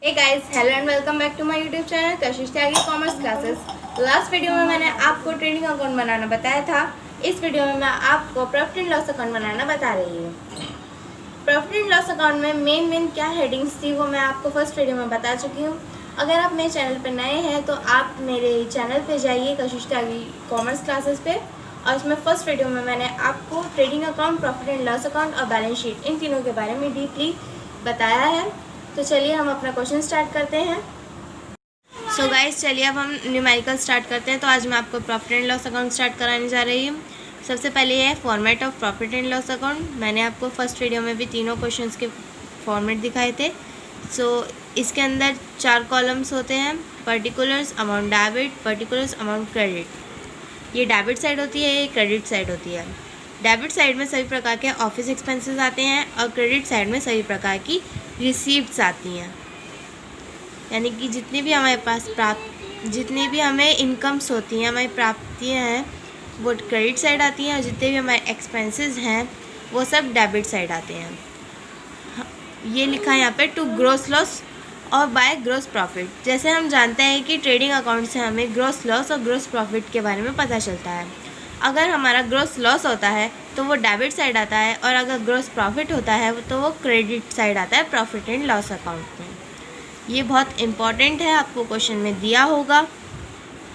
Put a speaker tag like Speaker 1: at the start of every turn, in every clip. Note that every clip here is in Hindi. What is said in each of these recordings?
Speaker 1: Hey guys, hello and welcome back to my YouTube channel Kashish Tyagi commerce classes. Last video में मैंने आपको ट्रेडिंग अकाउंट बनाना बताया था। इस वीडियो में मैं आपको प्रॉफिट एंड लॉस अकाउंट बनाना बता रही हूँ। प्रॉफिट एंड लॉस अकाउंट में मेन क्या हेडिंग्स थी वो मैं आपको फर्स्ट वीडियो में बता चुकी हूँ। अगर आप मेरे चैनल पर नए हैं तो आप मेरे चैनल पर जाइए कशिश त्यागी कॉमर्स क्लासेस पे, और इसमें फर्स्ट वीडियो में मैंने आपको trading account, profit and loss account और बैलेंस शीट इन तीनों के बारे में डीपली बताया है। तो चलिए हम अपना क्वेश्चन स्टार्ट करते हैं। सो गाइस, चलिए अब हम न्यूमेरिकल स्टार्ट करते हैं। तो आज मैं आपको profit and loss account start कराने जा रही हूँ। सबसे पहले है format of profit and loss account. मैंने आपको फर्स्ट वीडियो में भी तीनों क्वेश्चंस के फॉर्मेट दिखाए थे। इसके अंदर 4 कॉलम्स होते हैं। Particulars, amount debit, particulars, amount credit. ये डेबिट साइड होती है, ये क्रेडिट साइड होती है। डेबिट साइड में सभी प्रकार के ऑफिस एक्सपेंसेस आते हैं और क्रेडिट साइड में सभी प्रकार की रिसीप्ट्स आती हैं। यानी कि जितनी भी हमारे पास जितनी भी हमें इनकम्स होती हैं, हमारी प्राप्तियाँ हैं, वो क्रेडिट साइड आती हैं, और जितने भी हमारे एक्सपेंसेस हैं वो सब डेबिट साइड आते हैं। ये लिखा है यहाँ पे टू ग्रॉस लॉस और बाय ग्रॉस प्रॉफिट। जैसे हम जानते हैं कि ट्रेडिंग अकाउंट से हमें ग्रॉस लॉस और ग्रॉस प्रॉफिट के बारे में पता चलता है। अगर हमारा ग्रॉस लॉस होता है तो वो डेबिट साइड आता है, और अगर ग्रॉस प्रॉफिट होता है तो वो क्रेडिट साइड आता है प्रॉफिट एंड लॉस अकाउंट में। ये बहुत इम्पॉर्टेंट है, आपको क्वेश्चन में दिया होगा।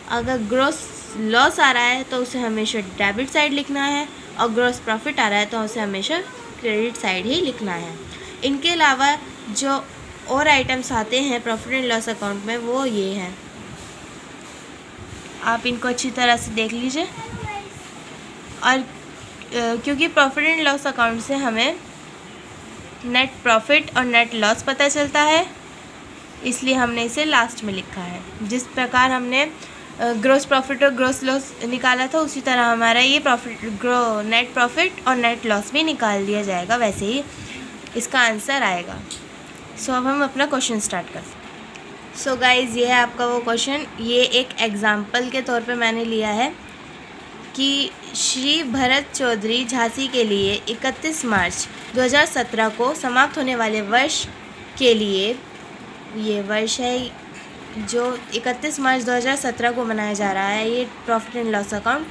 Speaker 1: अगर ग्रॉस लॉस आ रहा है तो उसे हमेशा डेबिट साइड लिखना है, और ग्रॉस प्रॉफिट आ रहा है तो उसे हमेशा क्रेडिट साइड ही लिखना है। इनके अलावा जो और आइटम्स आते हैं प्रॉफिट एंड लॉस अकाउंट में वो ये हैं, आप इनको अच्छी तरह से देख लीजिए। और क्योंकि प्रॉफिट एंड लॉस अकाउंट से हमें नेट प्रॉफिट और नेट लॉस पता चलता है, इसलिए हमने इसे लास्ट में लिखा है। जिस प्रकार हमने ग्रॉस प्रॉफिट और ग्रॉस लॉस निकाला था, उसी तरह हमारा ये नेट प्रॉफिट और नेट लॉस भी निकाल दिया जाएगा, वैसे ही इसका आंसर आएगा। अब हम अपना क्वेश्चन स्टार्ट करते हैं। सो गाइज़, ये है आपका वो क्वेश्चन। ये एक एग्ज़ाम्पल के तौर पे मैंने लिया है कि श्री भरत चौधरी झांसी के लिए 31 मार्च 2017 को समाप्त होने वाले वर्ष के लिए, ये वर्ष है जो 31 मार्च 2017 को मनाया जा रहा है, ये प्रॉफिट एंड लॉस अकाउंट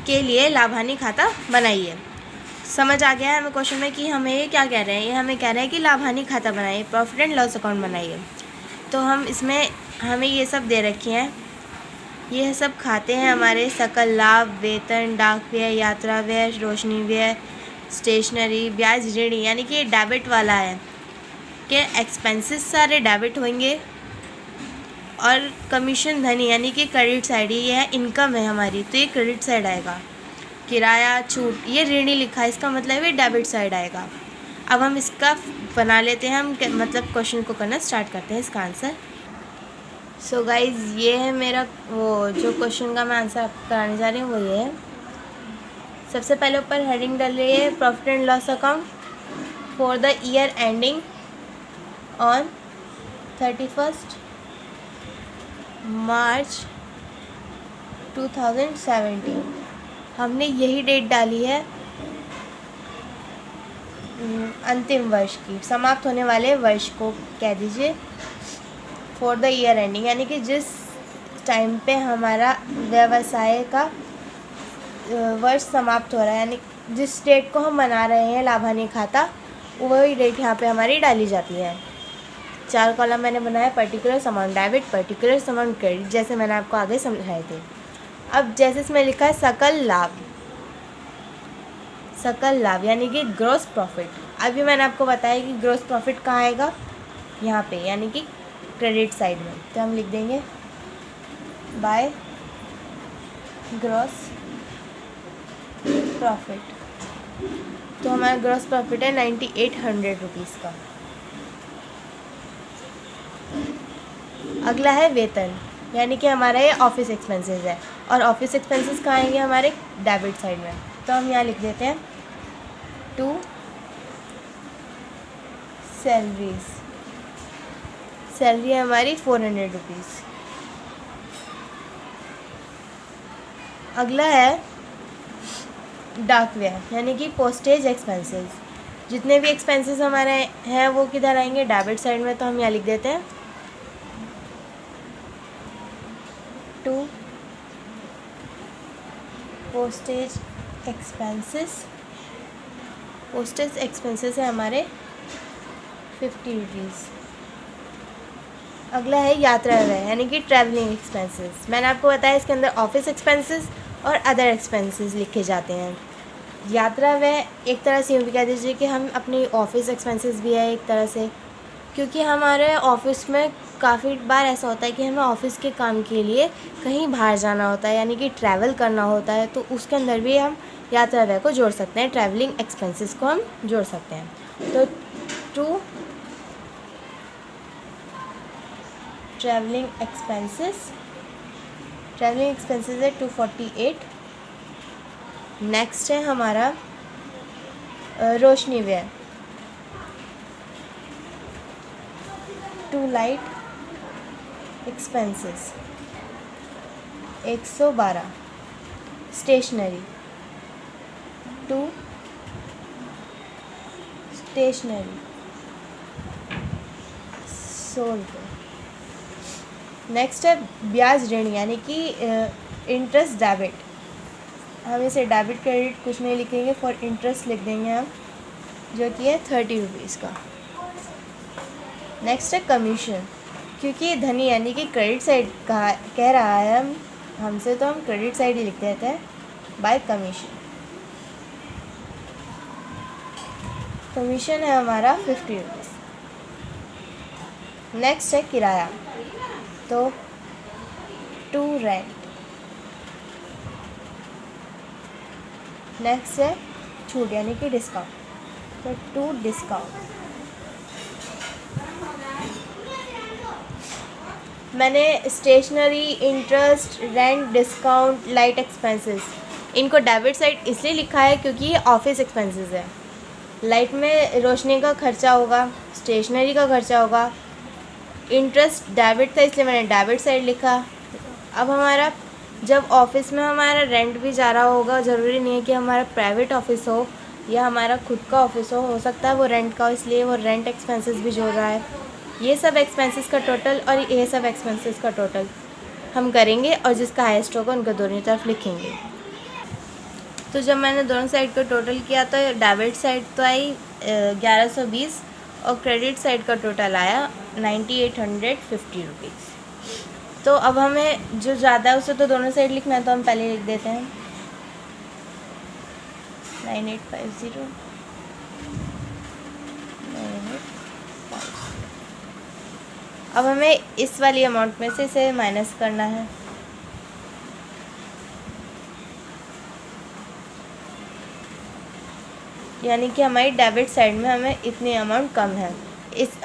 Speaker 1: के लिए लाभ हानि खाता बनाइए। समझ आ गया है हमें क्वेश्चन में कि हमें ये क्या कह रहे हैं। ये हमें कह रहे हैं कि लाभ हानि खाता बनाइए, प्रॉफिट एंड लॉस अकाउंट बनाइए। तो हम इसमें हमें ये सब दे रखी हैं। ये सब खाते हैं हमारे सकल लाभ, वेतन, डाक व्यय, यात्रा व्यय, रोशनी व्यय, स्टेशनरी, ब्याज, ऋण, यानी कि ये डेबिट वाला है कि एक्सपेंसेस सारे डेबिट होंगे, और कमीशन धनी यानी कि क्रेडिट साइड, ये है इनकम है हमारी, तो ये क्रेडिट साइड आएगा। किराया, छूट, ये ऋणी लिखा है, इसका मतलब ये डेबिट साइड आएगा। अब हम इसका बना लेते हैं, हम मतलब क्वेश्चन को करना स्टार्ट करते हैं इसका आंसर। सो गाइज़, ये है मेरा वो जो क्वेश्चन का मैं आंसर आपको कराने जा रही हूँ, वो ये है। सबसे पहले ऊपर हेडिंग डाल रही है profit and loss account for the year ending on 31 मार्च 2017। हमने यही डेट डाली है अंतिम वर्ष की, समाप्त होने वाले वर्ष को कह दीजिए फॉर द ईयर एंडिंग, यानी कि जिस टाइम पे हमारा व्यवसाय का वर्ष समाप्त हो रहा है, यानी जिस डेट को हम मना रहे हैं लाभ हानि खाता, वही डेट यहाँ पे हमारी डाली जाती है। 4 कॉलम मैंने बनाया, particulars, amount debit, particulars, amount credit, जैसे मैंने आपको आगे समझाए थे। अब जैसे इसमें लिखा है सकल लाभ, सकल लाभ यानी कि ग्रॉस प्रॉफिट। अभी मैंने आपको बताया कि ग्रॉस प्रॉफिट कहाँ आएगा, यहाँ पे, यानी कि क्रेडिट साइड में। तो हम लिख देंगे बाय ग्रॉस प्रॉफिट। तो हमारा ग्रॉस प्रॉफिट है 9800 रुपीज़ का। अगला है वेतन, यानी कि हमारा ये ऑफिस एक्सपेंसेस है, और ऑफिस एक्सपेंसेस कहाँ आएंगे हमारे डेबिट साइड में। तो हम यहाँ लिख देते हैं टू सैलरीज। सैलरी है हमारी 400 रुपीज़। अगला है डाक व्यय, यानी कि पोस्टेज एक्सपेंसेस। जितने भी एक्सपेंसेस हमारे हैं वो किधर आएंगे, डेबिट साइड में। तो हम यहाँ लिख देते हैं
Speaker 2: to postage expenses. Postage expenses है हमारे 50 रुपीज़। अगला है यात्रा व्यय यानी कि ट्रैवलिंग एक्सपेंसेस। मैंने आपको बताया इसके अंदर ऑफिस एक्सपेंसेस और अदर एक्सपेंसेस लिखे जाते हैं। यात्रा व्यय एक तरह से यूँ भी कह दीजिए कि हम अपनी ऑफिस एक्सपेंसेस भी है एक तरह से, क्योंकि हमारे ऑफिस में काफ़ी बार ऐसा होता है कि हमें ऑफिस के काम के लिए कहीं बाहर जाना होता है यानी कि ट्रैवल करना होता है, तो उसके अंदर भी हम यात्रा व्यय को जोड़ सकते हैं, ट्रैवलिंग एक्सपेंसेस को हम जोड़ सकते हैं। तो टू ट्रैवलिंग एक्सपेंसेस है 248। नेक्स्ट है हमारा रोशनी व्यय, to light expenses 112। Stationery, to stationery 100 रुपये। नेक्स्ट है ब्याज ऋण यानी कि इंटरेस्ट डेबिट। हम इसे डेबिट क्रेडिट कुछ नहीं लिखेंगे, फॉर इंटरेस्ट लिख देंगे हम, जो कि है 30 रुपीज़ का। नेक्स्ट है कमीशन, क्योंकि धनी यानी कि क्रेडिट साइड कह रहा है हमसे, तो हम क्रेडिट साइड ही लिख देते हैं बाय कमीशन। कमीशन है हमारा 50 रुपीज़। नेक्स्ट है किराया, तो टू रेंट। नेक्स्ट है छूट यानी कि डिस्काउंट, तो टू डिस्काउंट। मैंने stationery, interest, rent, discount, light expenses इनको डेबिट साइड इसलिए लिखा है क्योंकि ये ऑफिस एक्सपेंसेस है। लाइट में रोशनी का खर्चा होगा, स्टेशनरी का खर्चा होगा, इंटरेस्ट डेबिट था इसलिए मैंने डेबिट साइड लिखा। अब हमारा जब ऑफिस में हमारा रेंट भी जा रहा होगा, ज़रूरी नहीं है कि हमारा प्राइवेट ऑफिस हो या हमारा खुद का ऑफिस हो सकता है वो रेंट का हो, इसलिए वो रेंट एक्सपेंसेस भी जोड़ रहा है। ये सब एक्सपेंसेस का टोटल और ये सब एक्सपेंसेस का टोटल हम करेंगे और जिसका हाईएस्ट होगा उनको दोनों तरफ लिखेंगे। तो जब मैंने दोनों साइड का टोटल किया तो डेबिट साइड तो आई 1120 और क्रेडिट साइड का टोटल आया 9850 रुपीज़। तो अब हमें जो ज़्यादा है उसे तो दोनों साइड लिखना है, तो हम पहले लिख देते हैं 9850। अब हमें इस वाली अमाउंट में से इसे माइनस करना है, यानी कि हमारी डेबिट साइड में हमें इतनी अमाउंट कम है।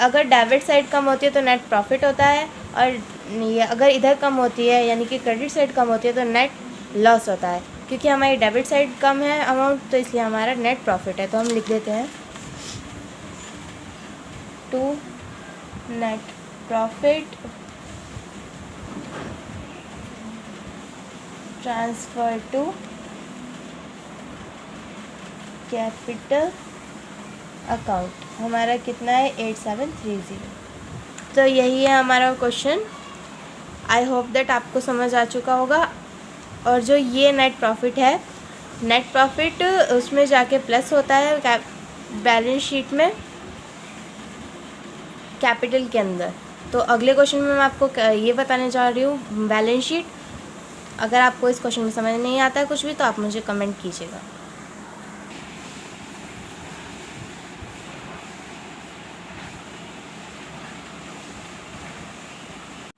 Speaker 2: अगर डेबिट साइड कम होती है तो नेट प्रॉफिट होता है, और ये अगर इधर कम होती है यानी कि क्रेडिट साइड कम होती है तो नेट लॉस होता है। क्योंकि हमारी डेबिट साइड कम है अमाउंट तो इसलिए हमारा नेट प्रॉफिट है। तो हम लिख देते हैं to net profit transfer to capital account. हमारा कितना है 8730। तो यही है हमारा क्वेश्चन। आई होप दैट आपको समझ आ चुका होगा। और जो ये नेट प्रॉफिट है, नेट प्रॉफिट उसमें जाके प्लस होता है बैलेंस शीट में कैपिटल के अंदर। तो अगले क्वेश्चन में मैं आपको ये बताने जा रही हूँ बैलेंस शीट। अगर आपको इस क्वेश्चन में समझ नहीं आता है कुछ भी तो आप मुझे कमेंट कीजिएगा।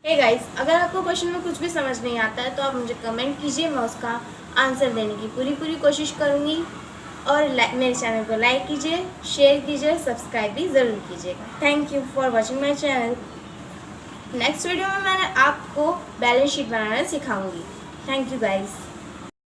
Speaker 2: हे गाइस, अगर आपको क्वेश्चन में कुछ भी समझ नहीं आता है तो आप मुझे कमेंट कीजिए, मैं उसका आंसर देने की पूरी कोशिश करूँगी। और मेरे चैनल को लाइक कीजिए, शेयर कीजिए, सब्सक्राइब भी ज़रूर कीजिएगा। Thank you for watching my channel. Next video में मैं आपको बैलेंस शीट बनाना सिखाऊंगी। Thank you guys.